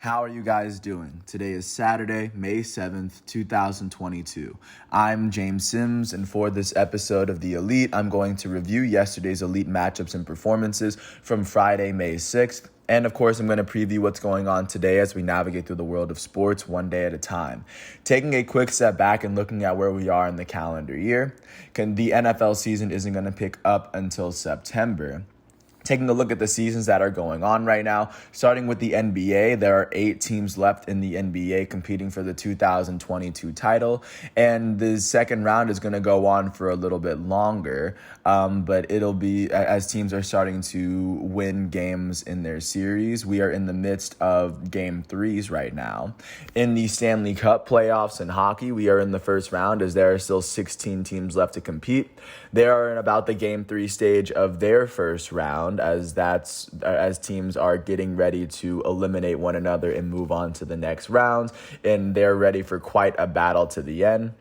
How are you guys doing? Today is Saturday, May 7th, 2022. I'm James Sims, and for this episode of The Elite, I'm going to review yesterday's Elite matchups and performances from Friday, May 6th. And of course, I'm going to preview what's going on today as we navigate through the world of sports one day at a time. Taking a quick step back and looking at where we are in the calendar year, the NFL season isn't going to pick up until September. Taking a look at the seasons that are going on right now, starting with the NBA, there are 8 teams left in the NBA competing for the 2022 title, and the second round is going to go on for a little bit longer, but it'll be as teams are starting to win games in their series. We are in the midst of Game 3s right now. In the Stanley Cup playoffs in hockey, we are in the first round as there are still 16 teams left to compete. They are in about the Game 3 stage of their first round, as teams are getting ready to eliminate one another and move on to the next round, and they're ready for quite a battle to the end.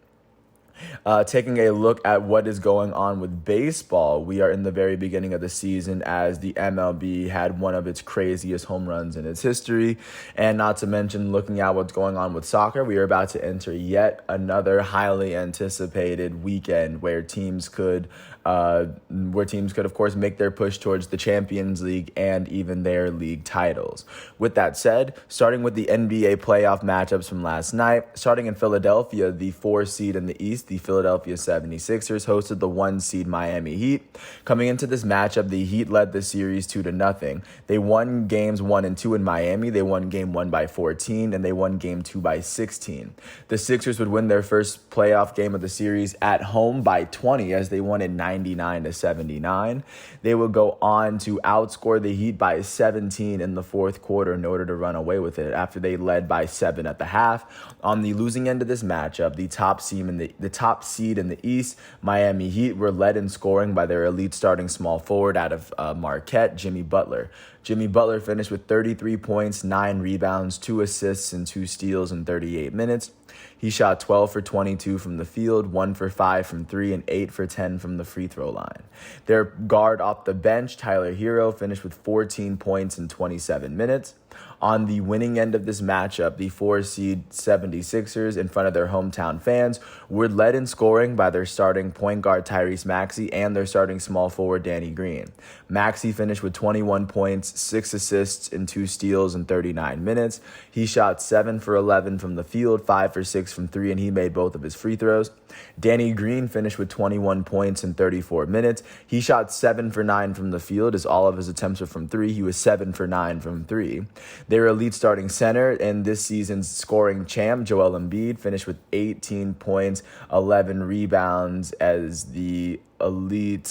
Taking a look at what is going on with baseball, we are in the very beginning of the season as the MLB had one of its craziest home runs in its history. And not to mention looking at what's going on with soccer, we are about to enter yet another highly anticipated weekend where teams could of course make their push towards the Champions League and even their league titles. With that said, starting with the NBA playoff matchups from last night, starting in Philadelphia, the 4 seed in the East, the Philadelphia 76ers hosted the 1 seed Miami Heat. Coming into this matchup, the Heat led the series 2-0. They won games 1 and 2 in Miami. They won game 1 by 14, and they won game 2 by 16. The Sixers would win their first playoff game of the series at home by 20 as they won it 99-79. They would go on to outscore the Heat by 17 in the fourth quarter in order to run away with it after they led by 7 at the half. On the losing end of this matchup, the top seed in the East, Miami Heat, were led in scoring by their elite starting small forward out of Marquette, Jimmy Butler. Jimmy Butler finished with 33 points, 9 rebounds, 2 assists, and 2 steals in 38 minutes. He shot 12 for 22 from the field, 1 for 5 from 3, and 8 for 10 from the free throw line. Their guard off the bench, Tyler Hero, finished with 14 points in 27 minutes. On the winning end of this matchup, the 4 seed 76ers, in front of their hometown fans, were led in scoring by their starting point guard Tyrese Maxey and their starting small forward Danny Green. Maxey finished with 21 points, 6 assists, and 2 steals in 39 minutes. He shot 7 for 11 from the field, 5 for 6 from 3, and he made both of his free throws. Danny Green finished with 21 points in 34 minutes. He shot 7 for 9 from the field as all of his attempts were from 3. He was 7 for 9 from 3. Their elite starting center and this season's scoring champ, Joel Embiid, finished with 18 points, 11 rebounds as the elite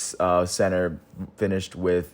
center finished with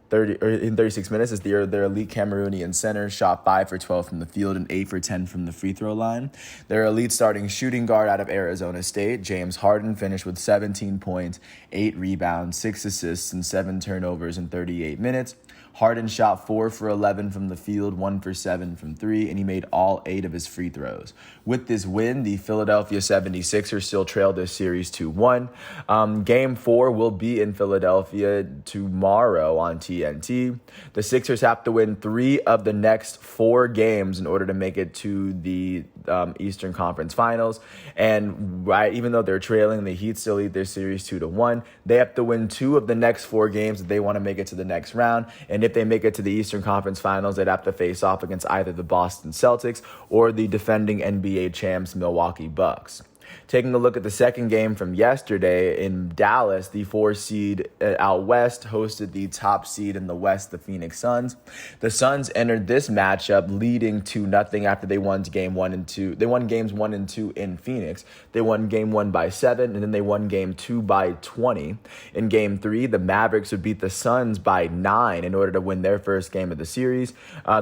36 minutes as their elite Cameroonian center shot 5 for 12 from the field and 8 for 10 from the free throw line. Their elite starting shooting guard out of Arizona State, James Harden, finished with 17 points, 8 rebounds, 6 assists, and 7 turnovers in 38 minutes. Harden shot 4 for 11 from the field, 1 for 7 from 3, and he made all 8 of his free throws. With this win, the Philadelphia 76ers still trail this series 2-1. Game 4 will be in Philadelphia tomorrow on TNT. The Sixers have to win 3 of the next 4 games in order to make it to the Eastern Conference Finals. And even though they're trailing, the Heat still lead their series 2-1. They have to win 2 of the next 4 games if they want to make it to the next round. And if they make it to the Eastern Conference Finals, they'd have to face off against either the Boston Celtics or the defending NBA champs Milwaukee Bucks. Taking a look at the second game from yesterday in Dallas, the 4 seed out west hosted the top seed in the west, the Phoenix Suns. The Suns entered this matchup leading 2-0 after they won game 1 and 2. They won games 1 and 2 in Phoenix. They won game 1 by 7, and then they won game 2 by 20. In game 3, the Mavericks would beat the Suns by 9 in order to win their first game of the series.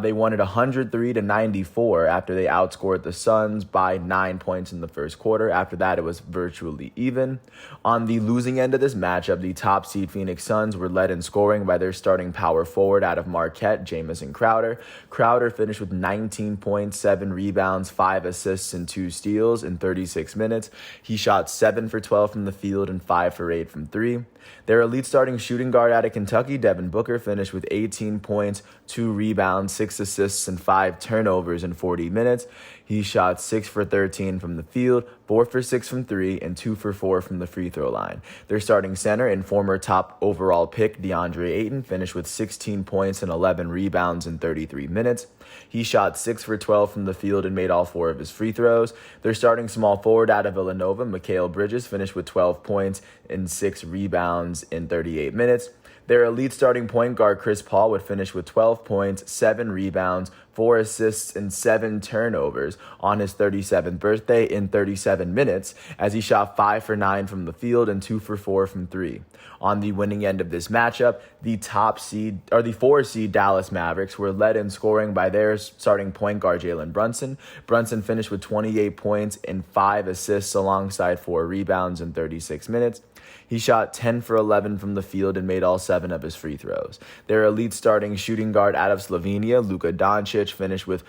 They won it 103-94 after they outscored the Suns by 9 points in the first quarter. After that, it was virtually even. On the losing end of this matchup, the top seed Phoenix Suns were led in scoring by their starting power forward out of Marquette, Jamison Crowder. Crowder finished with 19 points, 7 rebounds, 5 assists, and 2 steals in 36 minutes. He shot 7 for 12 from the field and 5 for 8 from 3. Their elite starting shooting guard out of Kentucky, Devin Booker, finished with 18 points, 2 rebounds, 6 assists, and 5 turnovers in 40 minutes. He shot 6 for 13 from the field, 4 for 6 from 3, and 2 for 4 from the free throw line. Their starting center and former top overall pick, DeAndre Ayton, finished with 16 points and 11 rebounds in 33 minutes. He shot 6 for 12 from the field and made all 4 of his free throws. Their starting small forward out of Villanova, Mikal Bridges, finished with 12 points and 6 rebounds in 38 minutes. Their elite starting point guard, Chris Paul, would finish with 12 points, 7 rebounds, 4 assists, and 7 turnovers on his 37th birthday in 37 minutes, as he shot 5 for 9 from the field and 2 for 4 from 3. On the winning end of this matchup, the 4 seed Dallas Mavericks were led in scoring by their starting point guard, Jalen Brunson. Brunson finished with 28 points and 5 assists alongside 4 rebounds in 36 minutes. He shot 10 for 11 from the field and made all 7 of his free throws. Their elite starting shooting guard out of Slovenia, Luka Doncic, finished with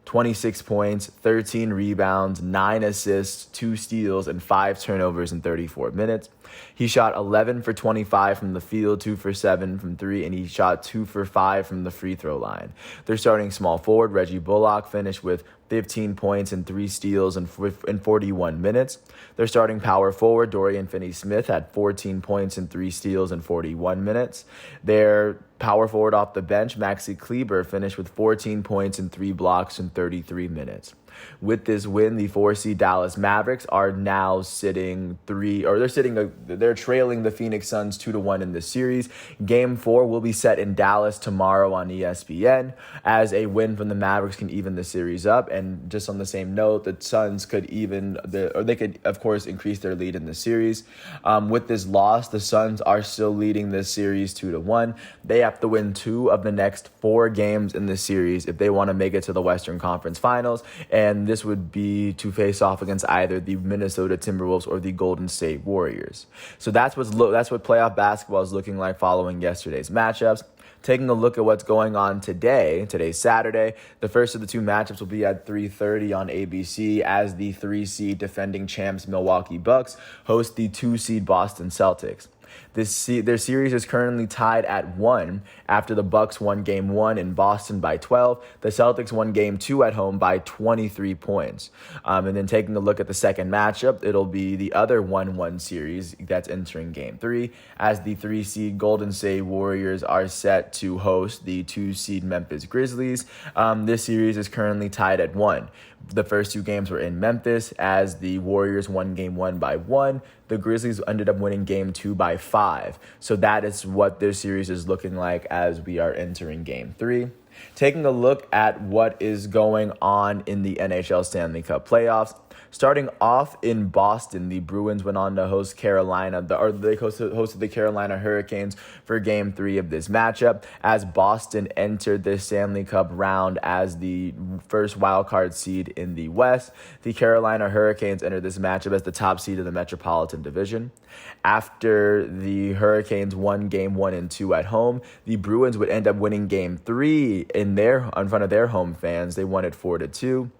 26 points, 13 rebounds, 9 assists, 2 steals, and 5 turnovers in 34 minutes. He shot 11 for 25 from the field, 2 for 7 from 3, and he shot 2 for 5 from the free throw line. Their starting small forward, Reggie Bullock, finished with 15 points and 3 steals in 41 minutes. Their starting power forward, Dorian Finney-Smith, had 14 points and 3 steals in 41 minutes. Their power forward off the bench, Maxi Kleber, finished with 14 points and 3 blocks in 33 minutes. With this win, the 4 seed Dallas Mavericks are now trailing the Phoenix Suns 2-1 in this series. Game 4 will be set in Dallas tomorrow on ESPN, as a win from the Mavericks can even the series up. And just on the same note, the Suns could they could of course increase their lead in the series. With this loss, the Suns are still leading this series 2-1. They have to win 2 of the next 4 games in the series if they want to make it to the Western Conference Finals. And this would be to face off against either the Minnesota Timberwolves or the Golden State Warriors. So that's what playoff basketball is looking like following yesterday's matchups. Taking a look at what's going on today's Saturday, the first of the 2 matchups will be at 3:30 on ABC, as the 3 seed defending champs Milwaukee Bucks host the 2 seed Boston Celtics. Their series is currently tied at 1 after the Bucks won Game 1 in Boston by 12. The Celtics won Game 2 at home by 23 points. And then taking a look at the second matchup, it'll be the other 1-1 series that's entering Game 3, as the 3 seed Golden State Warriors are set to host the 2 seed Memphis Grizzlies. This series is currently tied at 1. The first 2 games were in Memphis, as the Warriors won Game 1 by 1. The Grizzlies ended up winning Game 2 by 5. So that is what their series is looking like as we are entering Game 3. Taking a look at what is going on in the NHL Stanley Cup playoffs. Starting off in Boston, the Bruins went on to host they hosted the Carolina Hurricanes for Game 3 of this matchup, as Boston entered the Stanley Cup round as the first wildcard seed in the West. The Carolina Hurricanes entered this matchup as the top seed in the Metropolitan Division. After the Hurricanes won Game 1 and 2 at home, the Bruins would end up winning Game 3 in front of their home fans. They won it 4-2.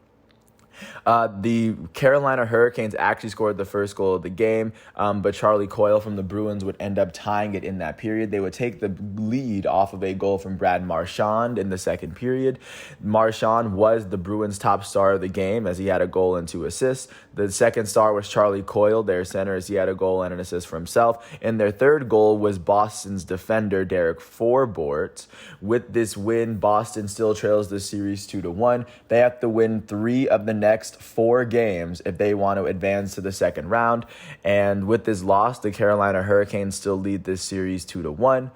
The Carolina Hurricanes actually scored the first goal of the game, but Charlie Coyle from the Bruins would end up tying it in that period. They would take the lead off of a goal from Brad Marchand in the second period. Marchand was the Bruins' top star of the game, as he had a goal and 2 assists. The second star was Charlie Coyle, their center, as he had a goal and an assist for himself. And their third goal was Boston's defender, Derek Forbort. With this win, Boston still trails the series 2-1. They have to win 3 of the next 4 games if they want to advance to the second round. And with this loss, the Carolina Hurricanes still lead this series 2-1.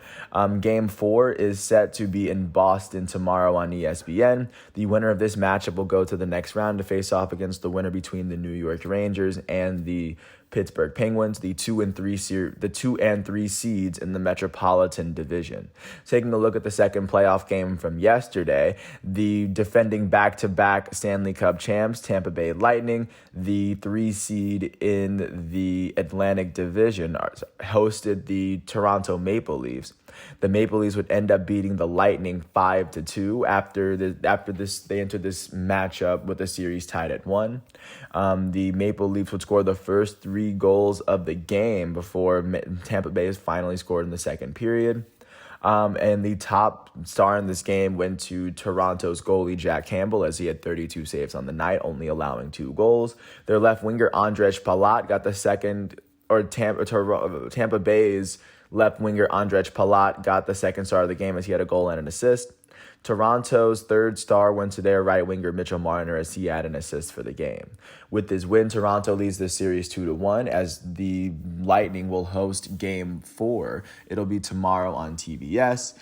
Game 4 is set to be in Boston tomorrow on ESPN. The winner of this matchup will go to the next round to face off against the winner between the New York Rangers and the Pittsburgh Penguins, the 2 and 3 seeds in the Metropolitan Division. Taking a look at the second playoff game from yesterday, the defending back-to-back Stanley Cup champs, Tampa Bay Lightning, the 3 seed in the Atlantic Division, hosted the Toronto Maple Leafs. The Maple Leafs would end up beating the Lightning 5-2 after this. They entered this matchup with the series tied at 1. The Maple Leafs would score the first 3 goals of the game before Tampa Bay finally scored in the second period. And the top star in this game went to Toronto's goalie, Jack Campbell, as he had 32 saves on the night, only allowing 2 goals. Their left winger, Ondrej Palat, got the second, or Tampa Bay's left winger, Ondrej Palat, got the second star of the game as he had a goal and an assist. Toronto's third star went to their right winger, Mitchell Marner, as he had an assist for the game. With this win, Toronto leads this series 2-1 as the Lightning will host Game 4. It'll be tomorrow on TBS.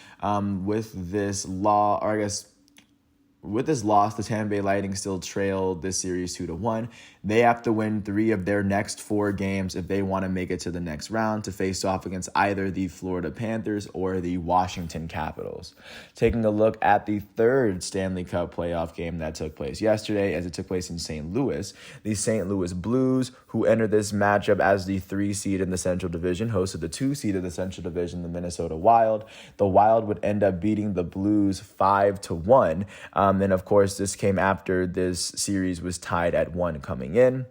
With this loss, the Tampa Bay Lightning still trail this series 2-1. They have to win 3 of their next 4 games if they want to make it to the next round to face off against either the Florida Panthers or the Washington Capitals. Taking a look at the third Stanley Cup playoff game that took place yesterday, as it took place in St. Louis, the St. Louis Blues, who entered this matchup as the 3 seed in the Central Division, hosted the 2 seed of the Central Division, the Minnesota Wild. The Wild would end up beating the Blues 5-1. And of course, this came after this series was tied at 1 coming in.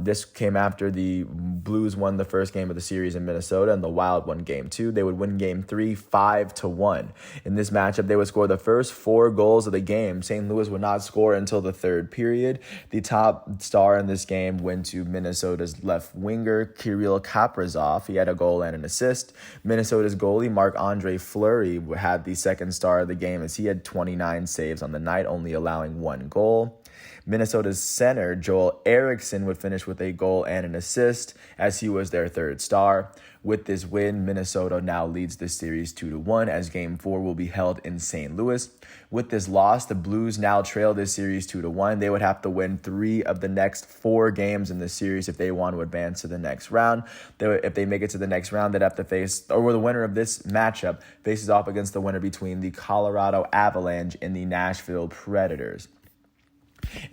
This came after the Blues won the first game of the series in Minnesota and the Wild won Game 2. They would win Game 3 5-1. In this matchup, they would score the first 4 goals of the game. St. Louis would not score until the third period. The top star in this game went to Minnesota's left winger, Kirill Kaprizov. He had a goal and an assist. Minnesota's goalie, Marc-Andre Fleury, had the second star of the game as he had 29 saves on the night, only allowing 1 goal. Minnesota's center, Joel Eriksson, would finish with a goal and an assist as he was their third star. With this win, Minnesota now leads this series 2-1 as Game 4 will be held in St. Louis. With this loss, the Blues now trail this series 2-1. They would have to win 3 of the next 4 games in the series if they want to advance to the next round. If they make it to the next round, they'd have to face, or the winner of this matchup faces off against the winner between the Colorado Avalanche and the Nashville Predators.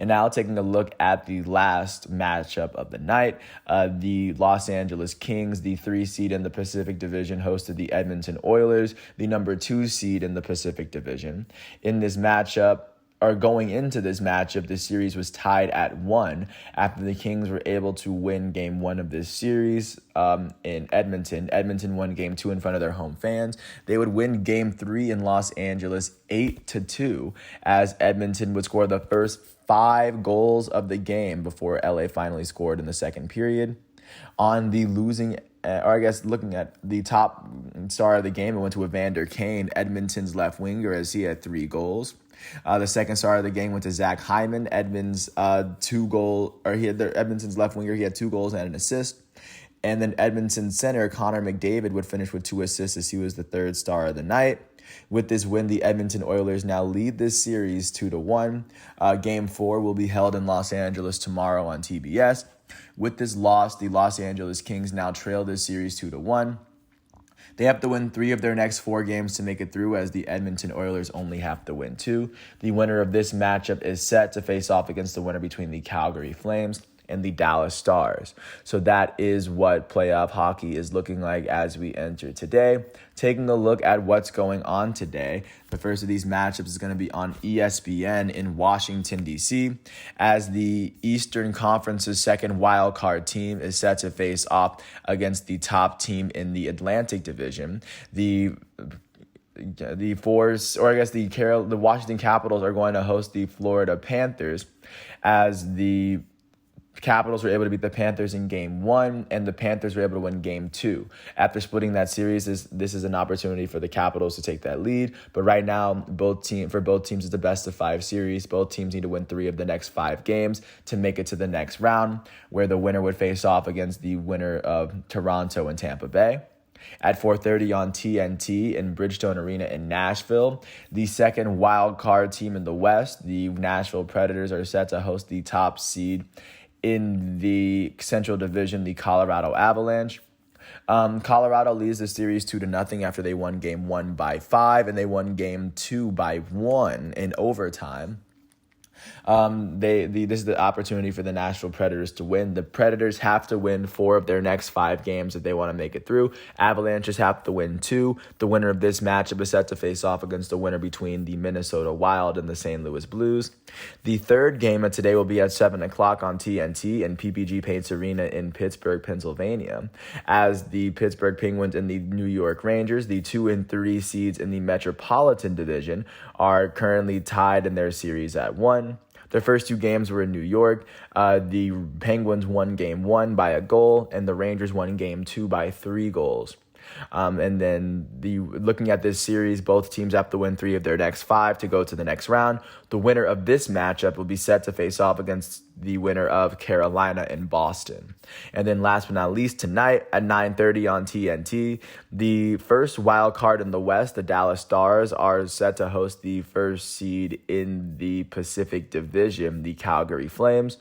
And now taking a look at the last matchup of the night, the Los Angeles Kings, the 3 seed in the Pacific Division, hosted the Edmonton Oilers, the number 2 seed in the Pacific Division. In this matchup, or going into this matchup, the series was tied at 1 after the Kings were able to win Game 1 of this series in Edmonton. Edmonton won Game 2 in front of their home fans. They would win Game 3 in Los Angeles 8-2 as Edmonton would score the first 5 goals of the game before LA finally scored in the second period. On the losing, looking at the top star of the game, it went to Evander Kane, Edmonton's left winger, as he had 3 goals. The second star of the game went to Zach Hyman, Edmonton's left winger. He had 2 goals and an assist. And then Edmonton center Connor McDavid would finish with 2 assists as he was the third star of the night. With this win, the Edmonton Oilers now lead this series 2-1. Game 4 will be held in Los Angeles tomorrow on TBS. With this loss, the Los Angeles Kings now trail this series 2-1. They have to win 3 of their next 4 games to make it through, as the Edmonton Oilers only have to win 2. The winner of this matchup is set to face off against the winner between the Calgary Flames and the Dallas Stars. So that is what playoff hockey is looking like as we enter today. Taking a look at what's going on today, the first of these matchups is going to be on ESPN in Washington, D.C., as the Eastern Conference's second wild card team is set to face off against the top team in the Atlantic Division. The Washington Capitals are going to host the Florida Panthers, as the Capitals were able to beat the Panthers in Game 1, and the Panthers were able to win Game 2. After splitting that series, this is an opportunity for the Capitals to take that lead. But right now, both teams, it's a best-of-5 series. Both teams need to win 3 of the next 5 games to make it to the next round, where the winner would face off against the winner of Toronto and Tampa Bay. At 4:30 on TNT in Bridgestone Arena in Nashville, the second wild card team in the West, the Nashville Predators, are set to host the top seed in the Central Division, the Colorado Avalanche. Colorado leads the series 2-0 after they won Game 1 by 5, and they won Game 2 by 1 in overtime. This is the opportunity for the Nashville Predators to win. The Predators have to win 4 of their next 5 games if they want to make it through. Avalanches have to win 2. The winner of this matchup is set to face off against the winner between the Minnesota Wild and the St. Louis Blues. The third game of today will be at 7 o'clock on TNT in PPG Paints Arena in Pittsburgh, Pennsylvania, as the Pittsburgh Penguins and the New York Rangers, the 2 and 3 seeds in the Metropolitan Division, are currently tied in their series at 1. Their first 2 games were in New York. The Penguins won game 1 by a goal, and the Rangers won game 2 by 3 goals. And then looking at this series, both teams have to win 3 of their next 5 to go to the next round. The winner of this matchup will be set to face off against the winner of Carolina and Boston. And then last but not least, tonight at 9:30 on TNT, the first wild card in the West, the Dallas Stars, are set to host the first seed in the Pacific Division, the Calgary Flames.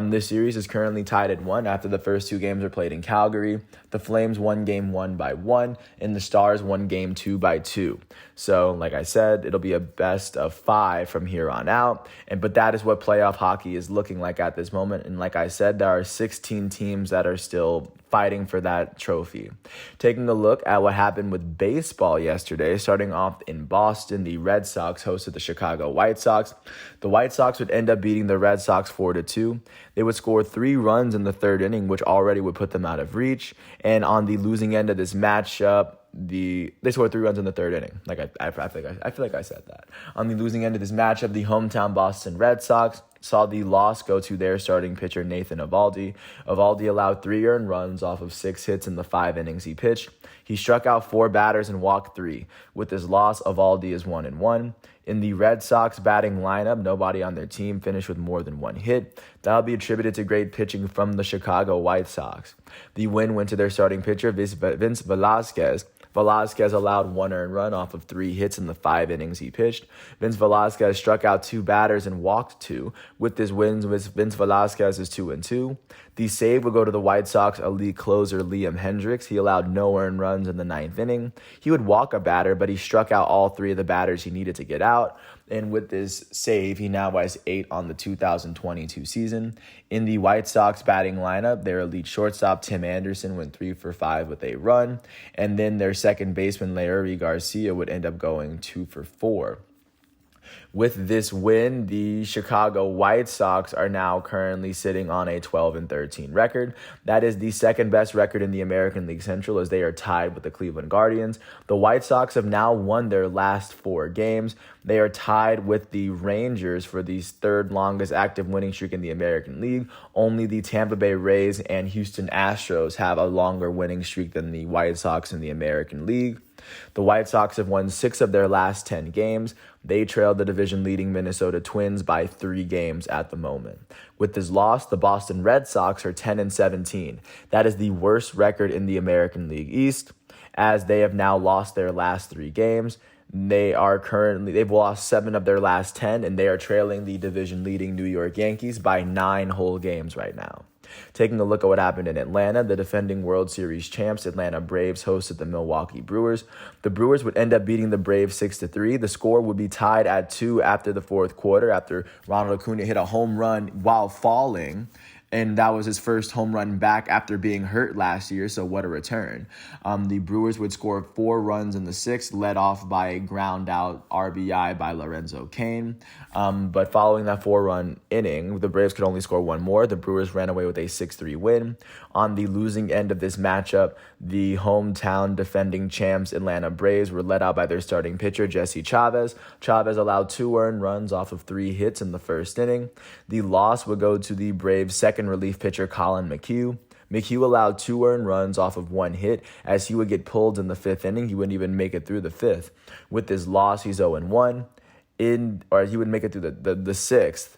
This series is currently tied at 1 after the first 2 games are played in Calgary. The Flames won game 1 by 1, and the Stars won game 2 by 2. So, like I said, it'll be a best of 5 from here on out. But that is what playoff hockey is looking like at this moment. And like I said, there are 16 teams that are still fighting for that trophy. Taking a look at what happened with baseball yesterday, starting off in Boston, the Red Sox hosted the Chicago White Sox. The White Sox would end up beating the Red Sox 4-2. They would score 3 runs in the 3rd inning, which already would put them out of reach. And on the losing end of this matchup, they scored 3 runs in the 3rd inning. I feel like I said that. On the losing end of this matchup, the hometown Boston Red Sox saw the loss go to their starting pitcher, Nathan Eovaldi. Eovaldi allowed 3 earned runs off of 6 hits in the 5 innings he pitched. He struck out 4 batters and walked 3. With his loss, Eovaldi is 1-1. In the Red Sox batting lineup, nobody on their team finished with more than 1 hit. That'll be attributed to great pitching from the Chicago White Sox. The win went to their starting pitcher, Vince Velasquez. Velasquez allowed 1 earned run off of 3 hits in the 5 innings he pitched. Vince Velasquez struck out 2 batters and walked 2. With this win, Vince Velasquez is 2-2. The save would go to the White Sox elite closer Liam Hendriks. He allowed no earned runs in the 9th inning. He would walk a batter, but he struck out all 3 of the batters he needed to get out. And with this save, he now has 8 on the 2022 season. In the White Sox batting lineup, their elite shortstop, Tim Anderson, went 3 for 5 with a run. And then their second baseman, Leury Garcia, would end up going 2 for 4. With this win, the Chicago White Sox are now currently sitting on a 12-13 record. That is the second best record in the American League Central, as they are tied with the Cleveland Guardians. The White Sox have now won their last 4 games. They are tied with the Rangers for the 3rd longest active winning streak in the American League. Only the Tampa Bay Rays and Houston Astros have a longer winning streak than the White Sox in the American League. The White Sox have won 6 of their last 10 games. They trailed the division-leading Minnesota Twins by 3 games at the moment. With this loss, the Boston Red Sox are 10-17. That is the worst record in the American League East, as they have now lost their last 3 games. They've lost 7 of their last 10, and they are trailing the division-leading New York Yankees by 9 whole games right now. Taking a look at what happened in Atlanta, the defending World Series champs Atlanta Braves hosted the Milwaukee Brewers. The Brewers would end up beating the Braves 6-3. The score would be tied at 2 after the 4th quarter, after Ronald Acuna hit a home run while falling. And that was his first home run back after being hurt last year, so what a return. The Brewers would score 4 runs in the 6th, led off by a ground-out RBI by Lorenzo Cain. But following that 4-run inning, the Braves could only score 1 more. The Brewers ran away with a 6-3 win. On the losing end of this matchup, the hometown defending champs Atlanta Braves were led out by their starting pitcher, Jesse Chavez. Chavez allowed 2 earned runs off of 3 hits in the 1st inning. The loss would go to the Braves' second relief pitcher, Colin McHugh. McHugh allowed 2 earned runs off of 1 hit, as he would get pulled in the 5th inning. He wouldn't even make it through the 5th. With this loss, he's 0-1. He would make it through the 6th.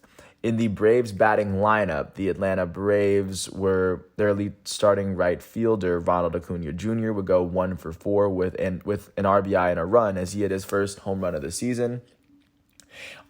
In the Braves batting lineup, the Atlanta Braves their elite starting right fielder, Ronald Acuna Jr., would go 1 for 4 with an RBI and a run, as he had his first home run of the season.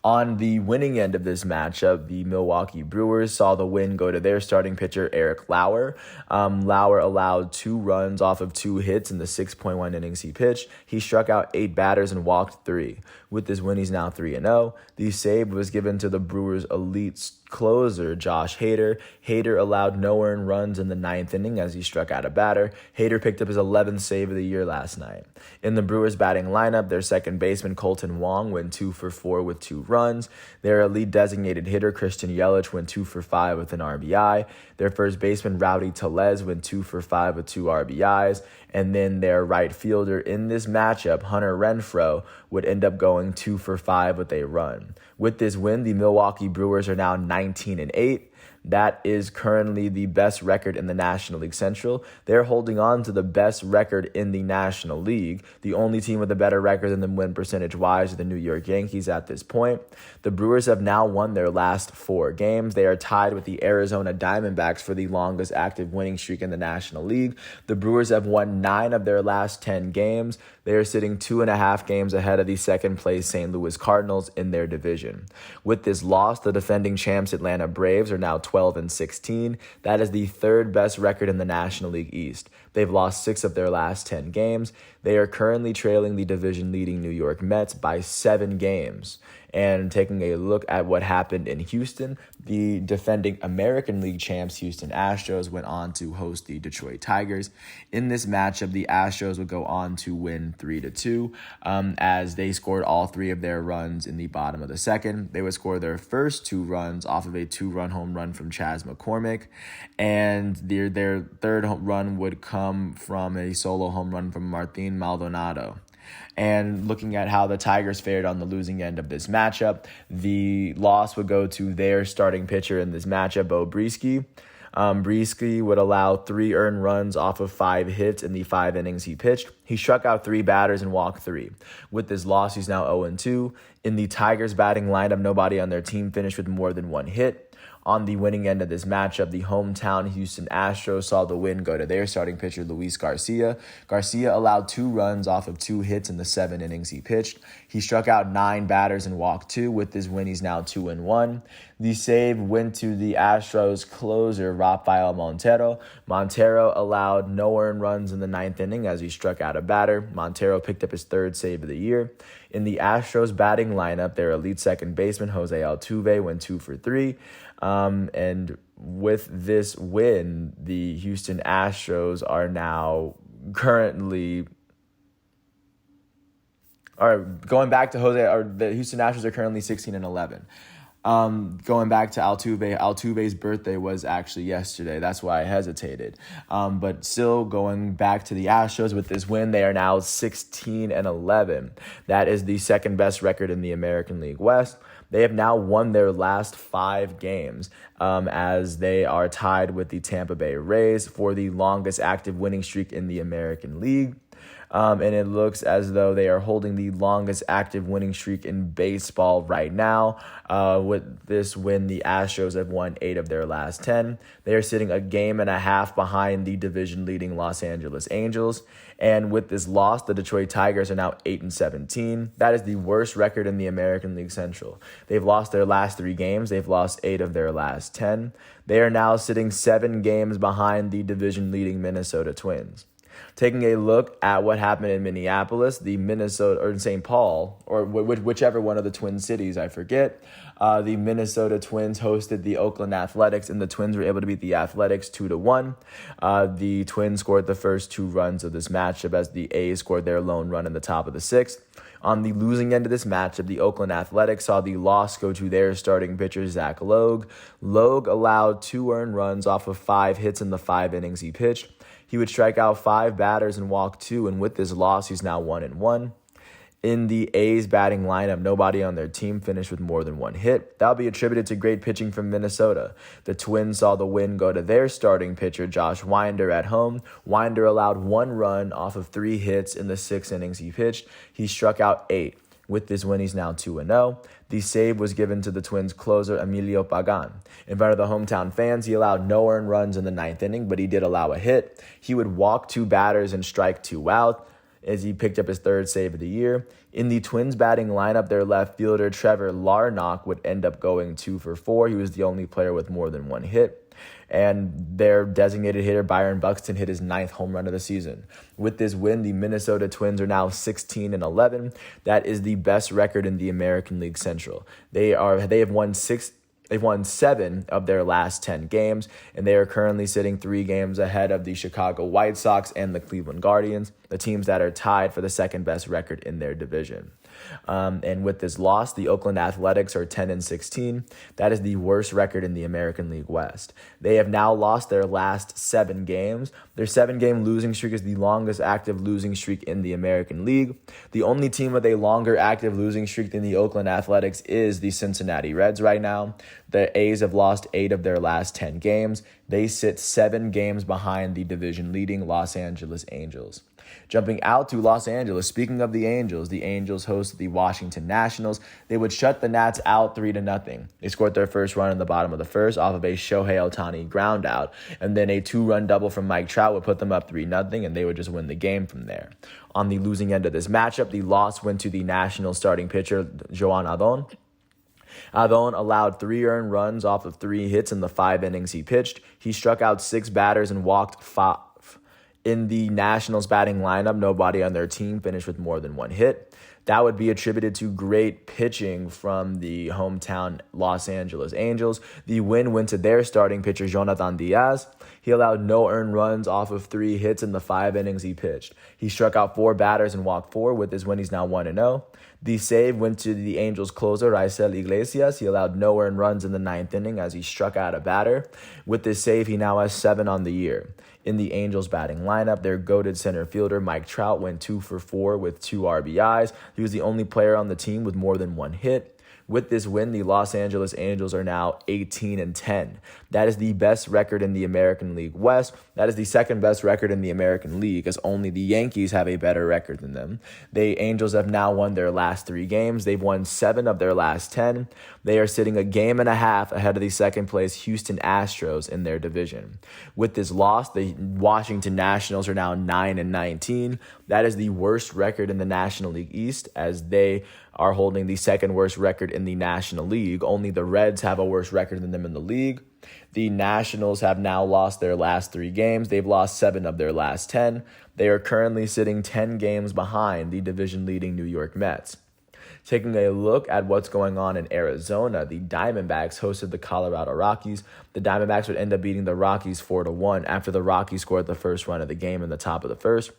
On the winning end of this matchup, the Milwaukee Brewers saw the win go to their starting pitcher, Eric Lauer. Lauer allowed 2 runs off of 2 hits in the 6.1 innings he pitched. He struck out 8 batters and walked 3. With this win, he's now 3-0. The save was given to the Brewers' elite closer, Josh Hader. Hader allowed no earned runs in the 9th inning as he struck out a batter. Hader picked up his 11th save of the year last night. In the Brewers' batting lineup, their second baseman, Colton Wong, went 2 for 4 with 2 runs. Their elite designated hitter, Christian Yelich, went 2 for 5 with an RBI. Their first baseman, Rowdy Tellez, went 2 for 5 with 2 RBIs. And then their right fielder in this matchup, Hunter Renfroe, would end up going 2 for 5 with a run. With this win, the Milwaukee Brewers are now 19-8. That is currently the best record in the National League Central. They're holding on to the best record in the National League. The only team with a better record than them win percentage-wise are the New York Yankees at this point. The Brewers have now won their last 4 games. They are tied with the Arizona Diamondbacks for the longest active winning streak in the National League. The Brewers have won 9 of their last 10 games. They are sitting 2.5 games ahead of the second-place St. Louis Cardinals in their division. With this loss, the defending champs Atlanta Braves are now 12-16. That is the 3rd best record in the National League East. They've lost 6 of their last 10 games. They are currently trailing the division-leading New York Mets by 7 games. And taking a look at what happened in Houston, the defending American League champs Houston Astros went on to host the Detroit Tigers. In this matchup, the Astros would go on to win 3-2 as they scored all 3 of their runs in the bottom of the second. They would score their first 2 runs off of a 2-run home run from Chas McCormick, and their third run would come from a solo home run from Martin Maldonado. And looking at how the Tigers fared on the losing end of this matchup, the loss would go to their starting pitcher in this matchup, Beau Brieske. Brieske would allow 3 earned runs off of 5 hits in the 5 innings he pitched. He struck out 3 batters and walked 3. With this loss, he's now 0-2. In the Tigers batting lineup, nobody on their team finished with more than 1 hit. On the winning end of this matchup, the hometown Houston Astros saw the win go to their starting pitcher, Luis Garcia. Garcia allowed 2 runs off of 2 hits in the 7 innings he pitched. He struck out 9 batters and walked 2. With this win, he's now 2-1. The save went to the Astros closer, Rafael Montero. Montero allowed no earned runs in the 9th inning as he struck out a batter. Montero picked up his 3rd save of the year. In the Astros batting lineup, their elite second baseman, Jose Altuve, went 2 for 3. And with this win, the Houston Astros are now currently going back to the Houston Astros are currently 16-11. Going back to Altuve's birthday was actually yesterday. That's why I hesitated. But still going back to the Astros with this win, they are now 16-11. That is the 2nd best record in the American League West. They have now won their last 5 games as they are tied with the Tampa Bay Rays for the longest active winning streak in the American League. And it looks as though they are holding the longest active winning streak in baseball right now. With this win, the Astros have won 8 of their last 10. They are sitting a game and a half behind the division-leading Los Angeles Angels. And with this loss, the Detroit Tigers are now 8-17. That is the worst record in the American League Central. They've lost their last 3 games. They've lost 8 of their last 10. They are now sitting 7 games behind the division-leading Minnesota Twins. Taking a look at what happened in Minneapolis, the Minnesota or in St. Paul, or whichever one of the Twin Cities, I forget. The Minnesota Twins hosted the Oakland Athletics, and the Twins were able to beat the Athletics 2-1. The Twins scored the first 2 runs of this matchup as the A's scored their lone run in the top of the 6th. On the losing end of this matchup, the Oakland Athletics saw the loss go to their starting pitcher, Zach Logue. Logue allowed 2 earned runs off of 5 hits in the 5 innings he pitched. He would strike out 5 batters and walk 2, and with this loss, he's now 1-1. In the A's batting lineup, nobody on their team finished with more than 1 hit. That'll be attributed to great pitching from Minnesota. The Twins saw the win go to their starting pitcher, Josh Winder, at home. Winder allowed 1 run off of 3 hits in the 6 innings he pitched. He struck out 8. With this win, he's now 2-0. The save was given to the Twins' closer, Emilio Pagan. In front of the hometown fans, he allowed no earned runs in the 9th inning, but he did allow a hit. He would walk 2 batters and strike 2 out. as he picked up his third save of the year. In the Twins batting lineup, their left fielder Trevor Larnach would end up going 2 for 4. He was the only player with more than one hit. And their designated hitter, Byron Buxton, hit his 9th home run of the season. With this win, the Minnesota Twins are now 16-11. That is the best record in the American League Central. They have won 7 of their last 10 games, and they are currently sitting 3 games ahead of the Chicago White Sox and the Cleveland Guardians, the teams that are tied for the second best record in their division. And with this loss, the Oakland Athletics are 10-16. That is the worst record in the American League West. They have now lost their last 7 games. Their 7-game losing streak is the longest active losing streak in the American League. The only team with a longer active losing streak than the Oakland Athletics is the Cincinnati Reds right now. The A's have lost 8 of their last 10 games. They sit 7 games behind the division-leading Los Angeles Angels. Jumping out to Los Angeles, speaking of the Angels host the Washington Nationals. They would shut the Nats out 3-0. They scored their first run in the bottom of the first off of a Shohei Ohtani ground out, and then a 2-run double from Mike Trout would put them up 3-0, and they would just win the game from there. On the losing end of this matchup, the loss went to the Nationals starting pitcher, Joan Adon. Adon allowed 3 earned runs off of 3 hits in the 5 innings he pitched. He struck out 6 batters and walked 5. In the Nationals batting lineup, nobody on their team finished with more than 1 hit. That would be attributed to great pitching from the hometown Los Angeles Angels. The win went to their starting pitcher, Jonathan Diaz. He allowed no earned runs off of 3 hits in the 5 innings he pitched. He struck out 4 batters and walked 4. With his win, he's now 1-0. The save went to the Angels closer, Raisel Iglesias. He allowed no earned runs in the 9th inning as he struck out a batter. With this save, he now has 7 on the year. In the Angels batting lineup, their goated center fielder, Mike Trout, went 2 for 4 with 2 RBIs. He was the only player on the team with more than 1 hit. With this win, the Los Angeles Angels are now 18-10. That is the best record in the American League West. That is the second best record in the American League, as only the Yankees have a better record than them. The Angels have now won their last 3 games. They've won 7 of their last 10. They are sitting a game and a half ahead of the second place Houston Astros in their division. With this loss, the Washington Nationals are now 9-19. That is the worst record in the National League East, as they are holding the second worst record in the National League. Only the Reds have a worse record than them in the league. The Nationals have now lost their last 3 games. They've lost 7 of their last 10. They are currently sitting 10 games behind the division-leading New York Mets. Taking a look at what's going on in Arizona, the Diamondbacks hosted the Colorado Rockies. The Diamondbacks would end up beating the Rockies 4-1 after the Rockies scored the first run of the game in the top of the first.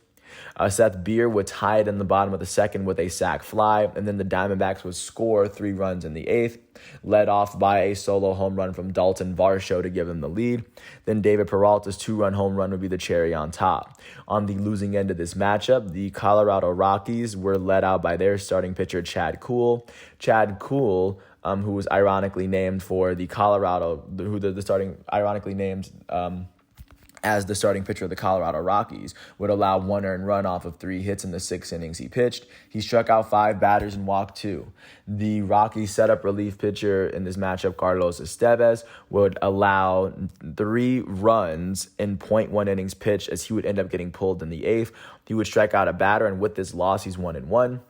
Seth Beer would tie it in the bottom of the second with a sac fly, and then the Diamondbacks would score 3 runs in the 8th, led off by a solo home run from Dalton Varsho to give them the lead. Then David Peralta's 2-run home run would be the cherry on top. On the losing end of this matchup, the Colorado Rockies were led out by their starting pitcher, Chad Kuhl. Chad Kuhl, who was ironically named for the Colorado, ironically named as the starting pitcher of the Colorado Rockies, would allow 1 earned run off of 3 hits in the 6 innings he pitched. He struck out 5 batters and walked 2. The Rockies setup relief pitcher in this matchup, Carlos Estevez, would allow 3 runs in .1 innings pitched, as he would end up getting pulled in the 8th. He would strike out a batter, and with this loss, he's 1-1.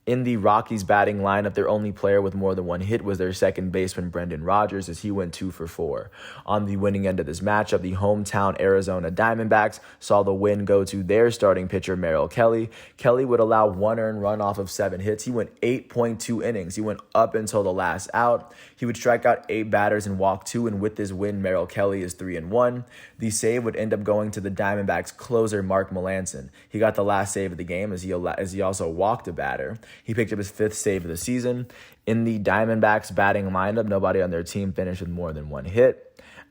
In the Rockies batting lineup, their only player with more than 1 hit was their second baseman, Brendan Rodgers, as he went 2 for 4. On the winning end of this matchup, the hometown Arizona Diamondbacks saw the win go to their starting pitcher, Merrill Kelly. Kelly would allow 1 earned run off of 7 hits. He went 8.2 innings. He went up until the last out. He would strike out 8 batters and walk 2, and with this win, Merrill Kelly is 3-1. The save would end up going to the Diamondbacks closer, Mark Melancon. He got the last save of the game as he also walked a batter. He picked up his 5th save of the season. In the Diamondbacks batting lineup, nobody on their team finished with more than 1 hit.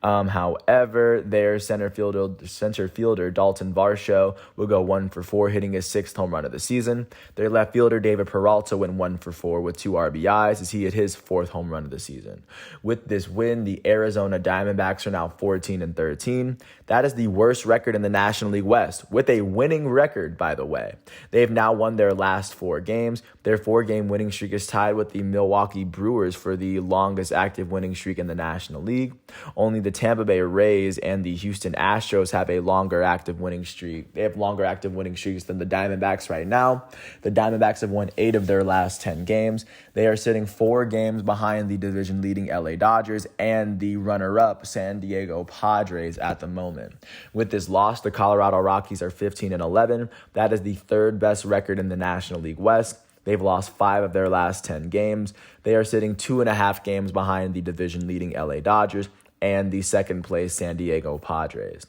However, their center fielder Dalton Varsho will go 1 for 4, hitting his 6th home run of the season. Their left fielder David Peralta went 1 for 4 with 2 RBIs as he hit his 4th home run of the season. With this win, the Arizona Diamondbacks are now 14-13. That is the worst record in the National League West, with a winning record, by the way. They've now won their last 4 games. Their 4-game winning streak is tied with the Milwaukee Brewers for the longest active winning streak in the National League. Only the Tampa Bay Rays and the Houston Astros have a longer active winning streak. They have longer active winning streaks than the Diamondbacks right now. The Diamondbacks have won 8 of their last 10 games. They are sitting 4 games behind the division-leading LA Dodgers and the runner-up San Diego Padres at the moment. With this loss, the Colorado Rockies are 15-11. That is the third best record in the National League West. They've lost 5 of their last 10 games. They are sitting 2.5 games behind the division-leading LA Dodgers and the second-place San Diego Padres.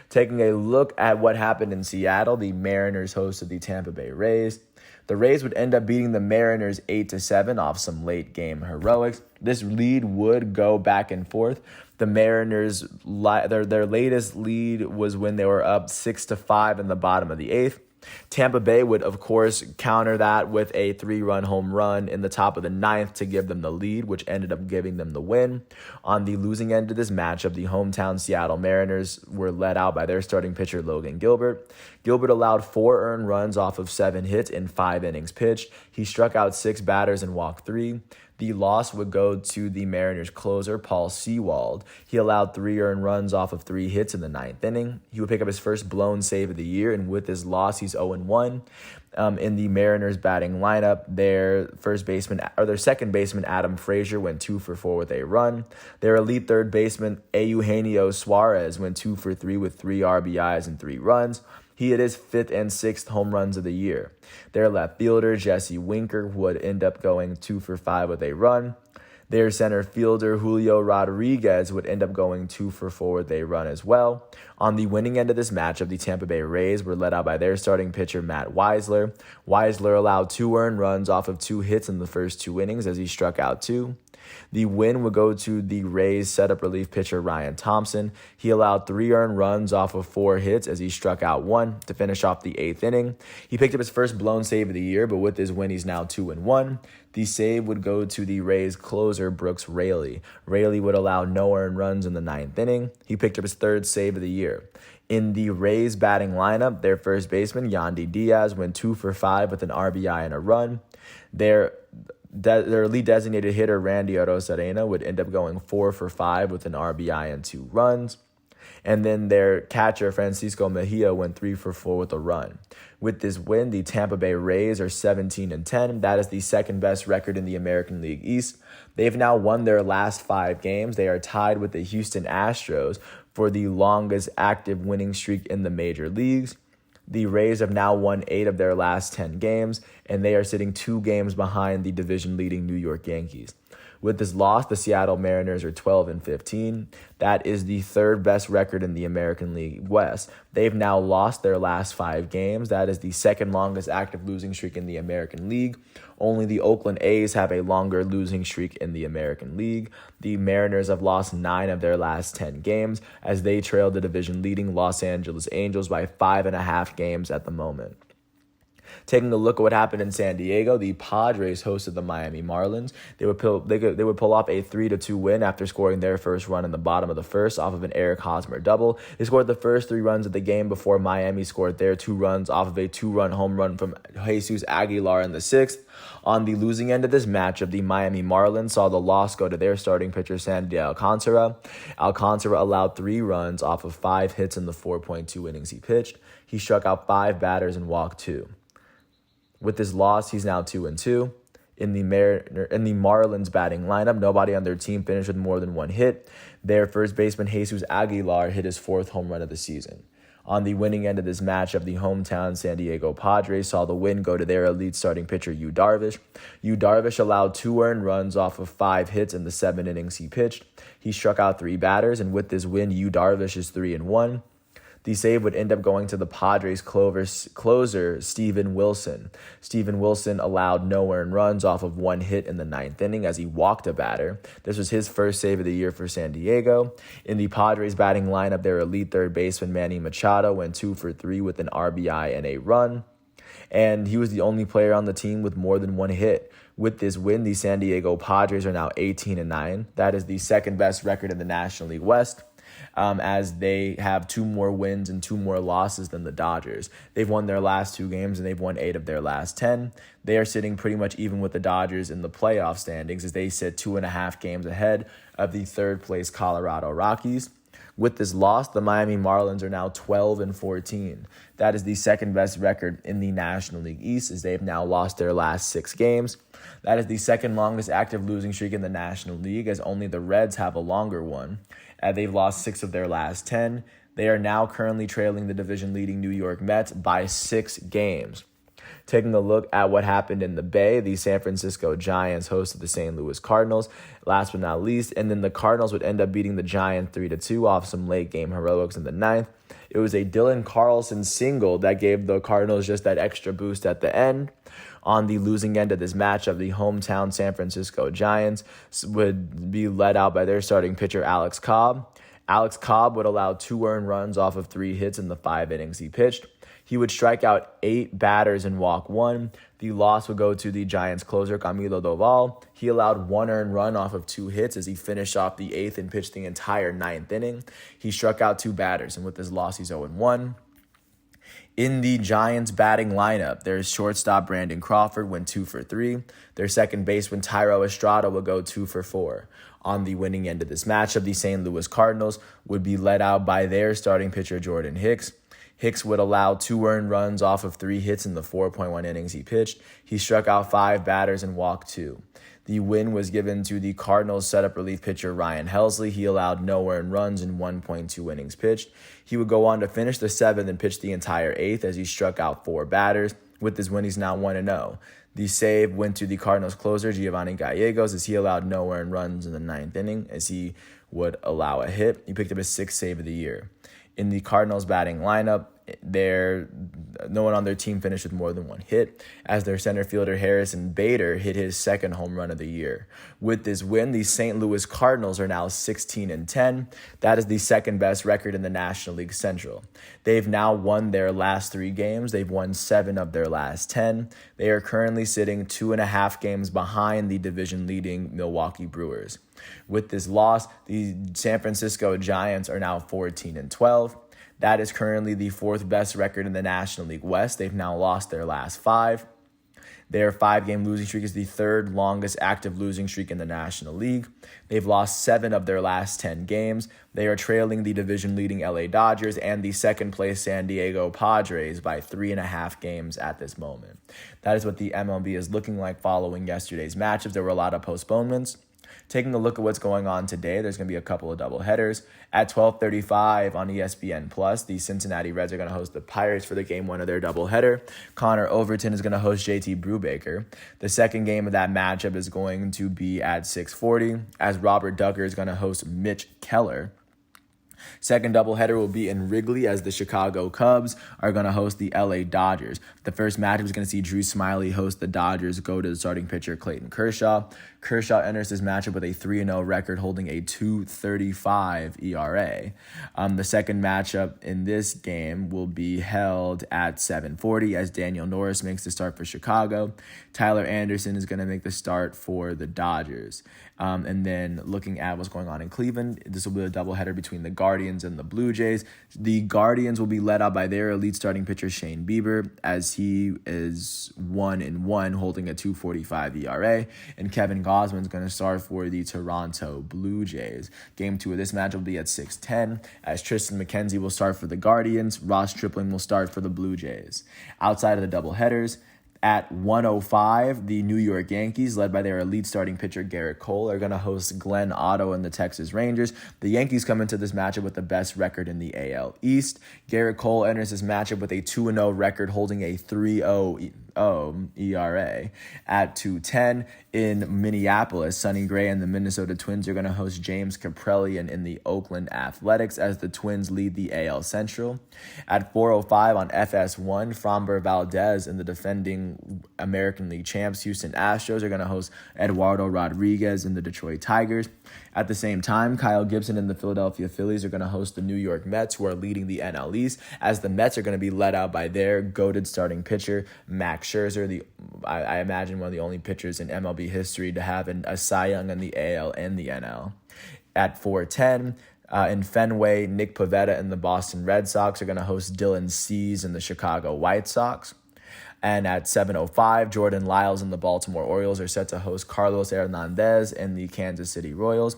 Taking a look at what happened in Seattle, the Mariners hosted the Tampa Bay Rays. The Rays would end up beating the Mariners 8-7 off some late-game heroics. This lead would go back and forth. The Mariners, their latest lead was when they were up 6-5 in the bottom of the 8th. Tampa Bay would, of course, counter that with a 3-run home run in the top of the 9th to give them the lead, which ended up giving them the win. On the losing end of this matchup, the hometown Seattle Mariners were led out by their starting pitcher, Logan Gilbert. Gilbert allowed 4 earned runs off of 7 hits in 5 innings pitched. He struck out 6 batters and walked 3. The loss would go to the Mariners closer, Paul Sewald. He allowed 3 earned runs off of 3 hits in the 9th inning. He would pick up his first blown save of the year, and with his loss, he's 0-1. In the Mariners batting lineup, their second baseman, Adam Frazier, went 2 for 4 with a run. Their elite third baseman, Eugenio Suarez, went 2 for 3 with 3 RBIs and 3 runs. He hit his 5th and 6th home runs of the year. Their left fielder, Jesse Winker, would end up going 2 for 5 with a run. Their center fielder, Julio Rodriguez, would end up going 2 for 4 with a run as well. On the winning end of this matchup, the Tampa Bay Rays were led out by their starting pitcher, Matt Wisler. Wisler allowed 2 earned runs off of 2 hits in the first 2 innings as he struck out 2. The win would go to the Rays' setup relief pitcher, Ryan Thompson. He allowed 3 earned runs off of 4 hits as he struck out 1 to finish off the 8th inning. He picked up his first blown save of the year, but with his win, he's now 2-1. The save would go to the Rays' closer, Brooks Raley. Raley would allow no earned runs in the 9th inning. He picked up his 3rd save of the year. In the Rays' batting lineup, their first baseman, Yandy Diaz, went 2 for 5 with an RBI and a run. Their lead designated hitter, Randy Arozarena, would end up going 4 for 5 with an RBI and 2 runs. And then their catcher, Francisco Mejia, went 3 for 4 with a run. With this win, the Tampa Bay Rays are 17-10. That is the second best record in the American League East. They've now won their last 5 games. They are tied with the Houston Astros for the longest active winning streak in the major leagues. The Rays have now won 8 of their last 10 games, and they are sitting 2 games behind the division-leading New York Yankees. With this loss, the Seattle Mariners are 12-15. That is the 3rd best record in the American League West. They've now lost their last 5 games. That is the 2nd longest active losing streak in the American League. Only the Oakland A's have a longer losing streak in the American League. The Mariners have lost 9 of their last 10 games as they trail the division-leading Los Angeles Angels by 5.5 games at the moment. Taking a look at what happened in San Diego, the Padres hosted the Miami Marlins. They would pull off a 3-2 win after scoring their first run in the bottom of the first off of an Eric Hosmer double. They scored the first 3 runs of the game before Miami scored their 2 runs off of a 2-run home run from Jesus Aguilar in the 6th. On the losing end of this matchup, the Miami Marlins saw the loss go to their starting pitcher, Sandy Alcantara. Alcantara allowed 3 runs off of 5 hits in the 4.2 innings he pitched. He struck out 5 batters and walked 2. With this loss, he's now 2-2. In the Marlins batting lineup, nobody on their team finished with more than 1 hit. Their first baseman, Jesus Aguilar, hit his 4th home run of the season. On the winning end of this matchup, the hometown San Diego Padres saw the win go to their elite starting pitcher, Yu Darvish. Yu Darvish allowed 2 earned runs off of 5 hits in the 7 innings he pitched. He struck out 3 batters, and with this win, Yu Darvish is 3-1. The save would end up going to the Padres closer, Steven Wilson. Steven Wilson allowed no earned runs off of 1 hit in the 9th inning as he walked a batter. This was his first save of the year for San Diego. In the Padres batting lineup, their elite third baseman, Manny Machado, went 2 for 3 with an RBI and a run. And he was the only player on the team with more than 1 hit. With this win, the San Diego Padres are now 18-9. That is the 2nd best record in the National League West. as they have 2 more wins and 2 more losses than the Dodgers. They've won their last 2 games and they've won 8 of their last 10. They are sitting pretty much even with the Dodgers in the playoff standings as they sit 2.5 games ahead of the third place Colorado Rockies. With this loss, the Miami Marlins are now 12-14. That is the second best record in the National League East as they've now lost their last 6 games. That is the second longest active losing streak in the National League as only the Reds have a longer one. They've lost 6 of their last 10. They are now currently trailing the division-leading New York Mets by 6 games. Taking a look at what happened in the Bay, the San Francisco Giants hosted the St. Louis Cardinals, last but not least, and then the Cardinals would end up beating the Giants 3-2 off some late game heroics in the ninth. It was a Dylan Carlson single that gave the Cardinals just that extra boost at the end. On the losing end of this matchup, the hometown San Francisco Giants would be led out by their starting pitcher, Alex Cobb. Alex Cobb would allow 2 earned runs off of 3 hits in the 5 innings he pitched. He would strike out 8 batters and walk 1. The loss would go to the Giants closer, Camilo Doval. He allowed 1 earned run off of 2 hits as he finished off the 8th and pitched the entire 9th inning. He struck out 2 batters, and with this loss, he's 0-1. In the Giants batting lineup, there's shortstop Brandon Crawford went 2 for 3. Their second baseman Thairo Estrada will go 2 for 4. On the winning end of this matchup, the St. Louis Cardinals would be led out by their starting pitcher Jordan Hicks. Hicks would allow 2 earned runs off of 3 hits in the 4.1 innings he pitched. He struck out 5 batters and walked 2. The win was given to the Cardinals setup relief pitcher Ryan Helsley. He allowed no earned runs in 1.2 innings pitched. He would go on to finish the 7th and pitch the entire 8th as he struck out 4 batters. With his win, he's now 1-0. The save went to the Cardinals closer Giovanni Gallegos as he allowed no earned runs in the 9th inning as he would allow a hit. He picked up his 6th save of the year. In the Cardinals batting lineup, no one on their team finished with more than 1 hit, as their center fielder Harrison Bader hit his 2nd home run of the year. With this win, the St. Louis Cardinals are now 16-10. That is the second best record in the National League Central. They've now won their last 3 games. They've won 7 of their last 10. They are currently sitting 2.5 games behind the division-leading Milwaukee Brewers. With this loss, the San Francisco Giants are now 14-12. That is currently the 4th best record in the National League West. They've now lost their last 5. Their 5-game losing streak is the 3rd longest active losing streak in the National League. They've lost 7 of their last 10 games. They are trailing the division-leading LA Dodgers and the 2nd-place San Diego Padres by 3.5 games at this moment. That is what the MLB is looking like following yesterday's matchups. There were a lot of postponements. Taking a look at what's going on today, there's going to be a couple of doubleheaders. At 12:35 on ESPN+, the Cincinnati Reds are going to host the Pirates for the Game 1 of their doubleheader. Connor Overton is going to host JT Brubaker. The second game of that matchup is going to be at 6:40, as Robert Ducker is going to host Mitch Keller. Second doubleheader will be in Wrigley as the Chicago Cubs are going to host the LA Dodgers. The first matchup is going to see Drew Smyly host the Dodgers, go to the starting pitcher Clayton Kershaw. Kershaw enters this matchup with a 3-0 record, holding a 2.35 ERA. The second matchup in this game will be held at 7:40 as Daniel Norris makes the start for Chicago. Tyler Anderson is going to make the start for the Dodgers. And then looking at what's going on in Cleveland, this will be a doubleheader between the Guardians and the Blue Jays. The Guardians will be led out by their elite starting pitcher Shane Bieber, as he is 1-1, holding a 2.45 ERA. And Kevin Gausman is going to start for the Toronto Blue Jays. Game 2 of this match will be at 6:10, as Tristan McKenzie will start for the Guardians. Ross Stripling will start for the Blue Jays. Outside of the doubleheaders, at 1:05, the New York Yankees, led by their elite starting pitcher Garrett Cole, are going to host Glenn Otto and the Texas Rangers. The Yankees come into this matchup with the best record in the AL East. Garrett Cole enters this matchup with a 2-0 record, holding a 3.0 ERA. At 2:10 in Minneapolis, Sonny Gray and the Minnesota Twins are going to host James Kaprielian in the Oakland Athletics as the Twins lead the AL Central. At 4:05 on FS1, Framber Valdez and the defending American League champs Houston Astros are going to host Eduardo Rodriguez and the Detroit Tigers. At the same time, Kyle Gibson and the Philadelphia Phillies are going to host the New York Mets, who are leading the NL East, as the Mets are going to be led out by their goated starting pitcher, Max Scherzer, I imagine one of the only pitchers in MLB history to have a Cy Young in the AL and the NL. At 4:10, In Fenway, Nick Pivetta and the Boston Red Sox are going to host Dylan Cease and the Chicago White Sox. And at 7:05, Jordan Lyles and the Baltimore Orioles are set to host Carlos Hernandez and the Kansas City Royals.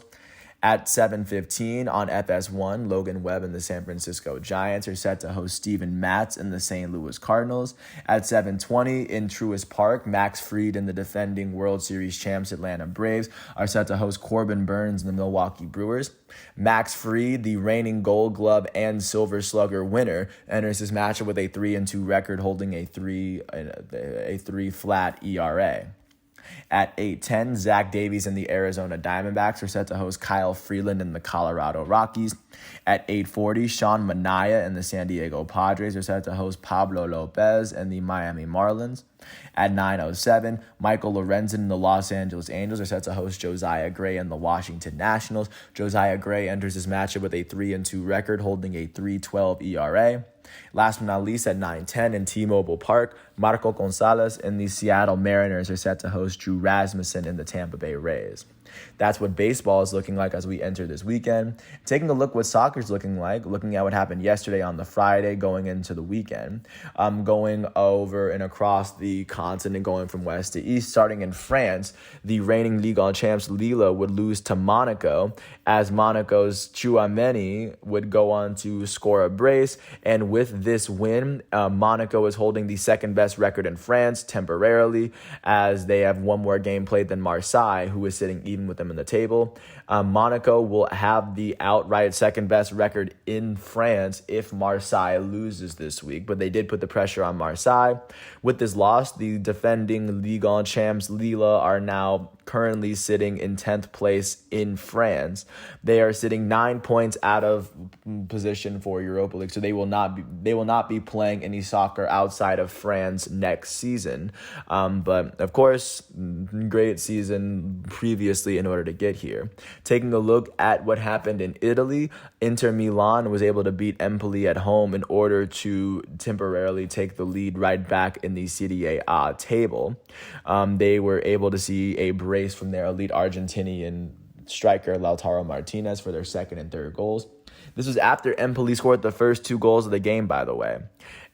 At 7:15 on FS1, Logan Webb and the San Francisco Giants are set to host Steven Matz and the St. Louis Cardinals. At 7:20 in Truist Park, Max Fried and the defending World Series champs Atlanta Braves are set to host Corbin Burns and the Milwaukee Brewers. Max Fried, the reigning Gold Glove and Silver Slugger winner, enters his matchup with a 3-2 record, holding a 3 flat ERA. At 8:10, Zach Davies and the Arizona Diamondbacks are set to host Kyle Freeland and the Colorado Rockies. At 8:40, Sean Manaea and the San Diego Padres are set to host Pablo Lopez and the Miami Marlins. At 9:07, Michael Lorenzen and the Los Angeles Angels are set to host Josiah Gray and the Washington Nationals. Josiah Gray enters his matchup with a 3-2 record, holding a 3.12 ERA. Last but not least, at 9:10 in T-Mobile Park, Marco Gonzalez and the Seattle Mariners are set to host Drew Rasmussen and the Tampa Bay Rays. That's what baseball is looking like as we enter this weekend. Taking a look what soccer is looking like, looking at what happened yesterday on the Friday going into the weekend. Going over and across the continent, going from west to east, starting in France, the reigning Ligue 1 champs Lille would lose to Monaco, as Monaco's Tchouaméni would go on to score a brace. And with this win, Monaco is holding the second best record in France temporarily, as they have one more game played than Marseille, who is sitting even with them in the table. Monaco will have the outright second best record in France if Marseille loses this week, but they did put the pressure on Marseille. With this loss, the defending Ligue 1 champs Lille are now currently sitting in 10th place in France. They are sitting 9 points out of position for Europa League, so they will not be playing any soccer outside of France next season. But of course, great season previously in order to get here. Taking a look at what happened in Italy, Inter Milan was able to beat Empoli at home in order to temporarily take the lead right back in the Serie A table. They were able to see a brace from their elite Argentinian striker Lautaro Martinez for their second and third goals. This was after Empoli scored the first 2 goals of the game, by the way.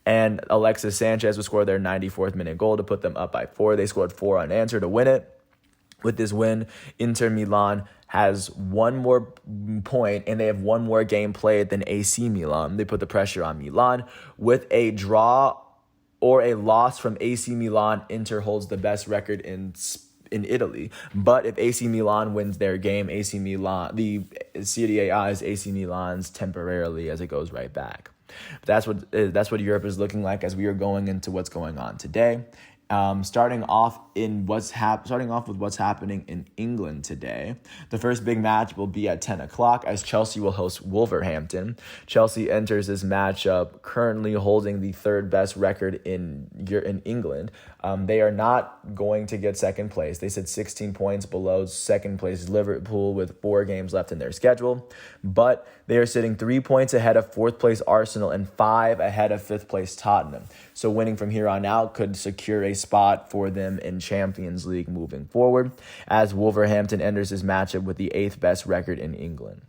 And Alexis Sanchez would score their 94th minute goal to put them up by 4. They scored 4 unanswered to win it. With this win, Inter Milan has one more point and they have one more game played than AC Milan. They put the pressure on Milan. With a draw or a loss from AC Milan, Inter holds the best record in Italy. But if AC Milan wins their game, the Serie A is AC Milan's temporarily as it goes right back. That's what Europe is looking like as we are going into what's going on today. Starting off with what's happening in England today. The first big match will be at 10 o'clock as Chelsea will host Wolverhampton. Chelsea enters this matchup currently holding the third best record in England. They are not going to get second place. They sit 16 points below second place Liverpool with 4 games left in their schedule, but they are sitting 3 points ahead of fourth place Arsenal and 5 ahead of fifth place Tottenham. So winning from here on out could secure a spot for them in Champions League moving forward, as Wolverhampton enters this matchup with the 8th best record in England.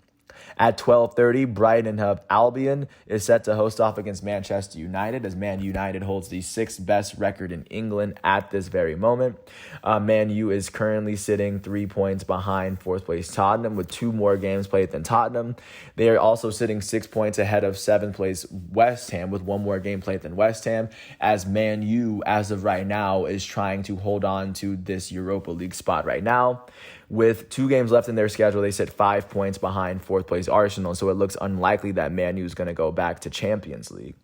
At 12:30, Brighton and Hove Albion is set to host off against Manchester United, as Man United holds the 6th best record in England at this very moment. Man U is currently sitting 3 points behind 4th place Tottenham with 2 more games played than Tottenham. They are also sitting 6 points ahead of 7th place West Ham with 1 more game played than West Ham, as Man U, as of right now, is trying to hold on to this Europa League spot right now. With 2 games left in their schedule, they sit 5 points behind 4th place Arsenal, so it looks unlikely that Man U is going to go back to Champions League.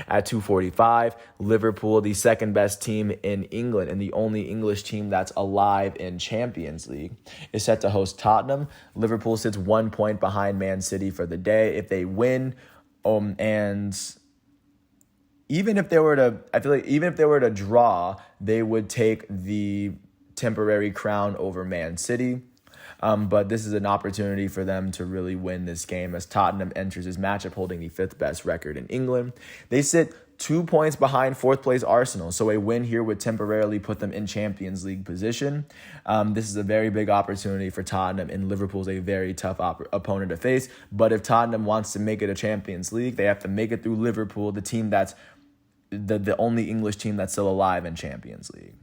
At 2:45, Liverpool, the second best team in England and the only English team that's alive in Champions League, is set to host Tottenham. Liverpool sits 1 point behind Man City for the day. If they win, and even if they were to draw, they would take the temporary crown over Man City. But this is an opportunity for them to really win this game as Tottenham enters his matchup holding the 5th best record in England. They sit 2 points behind fourth place Arsenal. So a win here would temporarily put them in Champions League position. This is a very big opportunity for Tottenham, and Liverpool's a very tough opponent to face. But if Tottenham wants to make it a Champions League, they have to make it through Liverpool, the team that's the only English team that's still alive in Champions League.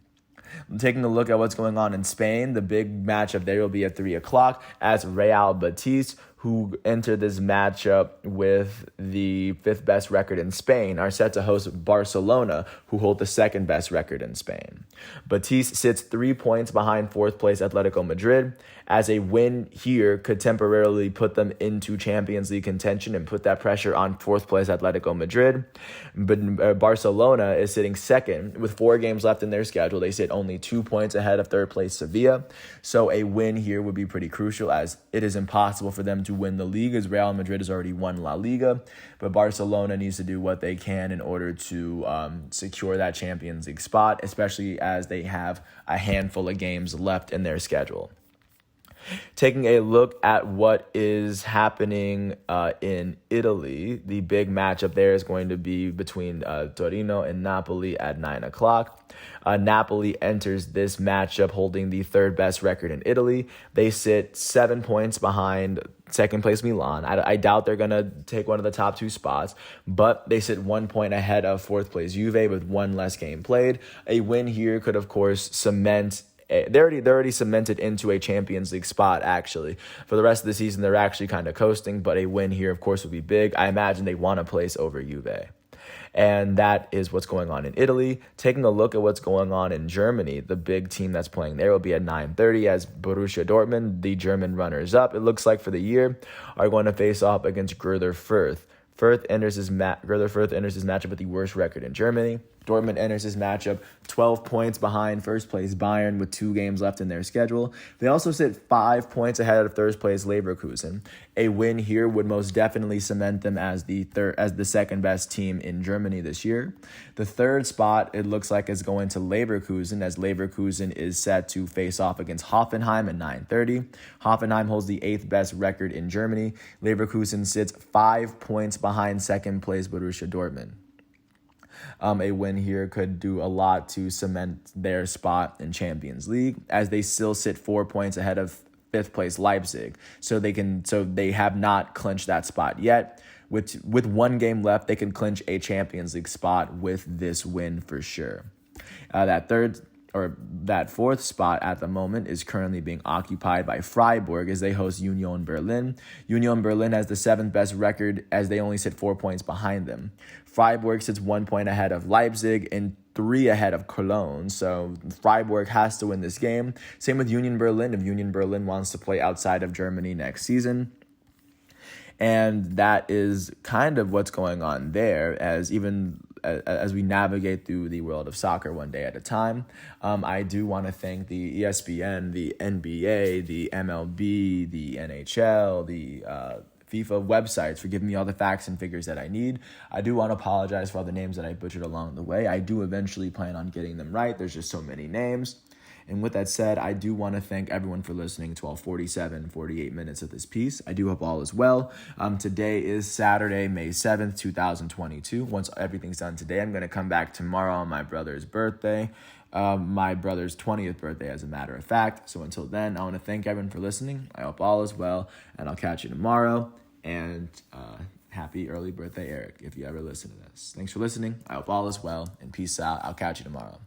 Taking a look at what's going on in Spain, the big matchup there will be at 3 o'clock as Real Betis, who enter this matchup with the 5th best record in Spain, are set to host Barcelona, who hold the 2nd best record in Spain. Betis sits 3 points behind 4th place Atletico Madrid, as a win here could temporarily put them into Champions League contention and put that pressure on 4th place Atletico Madrid. But Barcelona is sitting 2nd with 4 games left in their schedule. They sit only 2 points ahead of 3rd place Sevilla. So a win here would be pretty crucial, as it is impossible for them to win the league, as Real Madrid has already won La Liga. But Barcelona needs to do what they can in order to secure that Champions League spot, especially as they have a handful of games left in their schedule. Taking a look at what is happening in Italy, the big matchup there is going to be between Torino and Napoli at 9 o'clock. Napoli enters this matchup holding the 3rd best record in Italy. They sit 7 points behind 2nd place Milan. I doubt they're going to take one of the top 2 spots, but they sit 1 point ahead of 4th place Juve with 1 less game played. A win here could, of course, cement. They're already cemented into a Champions League spot, actually. For the rest of the season, they're actually kind of coasting, but a win here, of course, would be big. I imagine they want to place over Juve. And that is what's going on in Italy. Taking a look at what's going on in Germany, the big team that's playing there will be at 9:30 as Borussia Dortmund, the German runners-up, it looks like for the year, are going to face off against Greuther Fürth. Greuther Fürth enters his matchup with the worst record in Germany. Dortmund enters his matchup 12 points behind 1st place Bayern with 2 games left in their schedule. They also sit 5 points ahead of 3rd place Leverkusen. A win here would most definitely cement them as the 2nd best team in Germany this year. The 3rd spot, it looks like, is going to Leverkusen, as Leverkusen is set to face off against Hoffenheim at 9:30. Hoffenheim holds the 8th best record in Germany. Leverkusen sits 5 points behind 2nd place Borussia Dortmund. A win here could do a lot to cement their spot in Champions League, as they still sit 4 points ahead of 5th place Leipzig. So they have not clinched that spot yet. With 1 game left, they can clinch a Champions League spot with this win for sure. That 4th spot at the moment is currently being occupied by Freiburg as they host Union Berlin. Union Berlin has the 7th best record, as they only sit 4 points behind them. Freiburg sits 1 point ahead of Leipzig and 3 ahead of Cologne. So Freiburg has to win this game. Same with Union Berlin if Union Berlin wants to play outside of Germany next season. And that is kind of what's going on there, as we navigate through the world of soccer one day at a time. I do want to thank the ESPN, the NBA, the MLB, the NHL, the FIFA websites for giving me all the facts and figures that I need. I do want to apologize for all the names that I butchered along the way. I do eventually plan on getting them right. There's just so many names. And with that said, I do want to thank everyone for listening to all 48 minutes of this piece. I do hope all is well. Today is Saturday, May 7th, 2022. Once everything's done today, I'm going to come back tomorrow on my brother's birthday. My brother's 20th birthday, as a matter of fact. So until then, I want to thank everyone for listening. I hope all is well, and I'll catch you tomorrow. And happy early birthday, Eric, if you ever listen to this. Thanks for listening. I hope all is well, and peace out. I'll catch you tomorrow.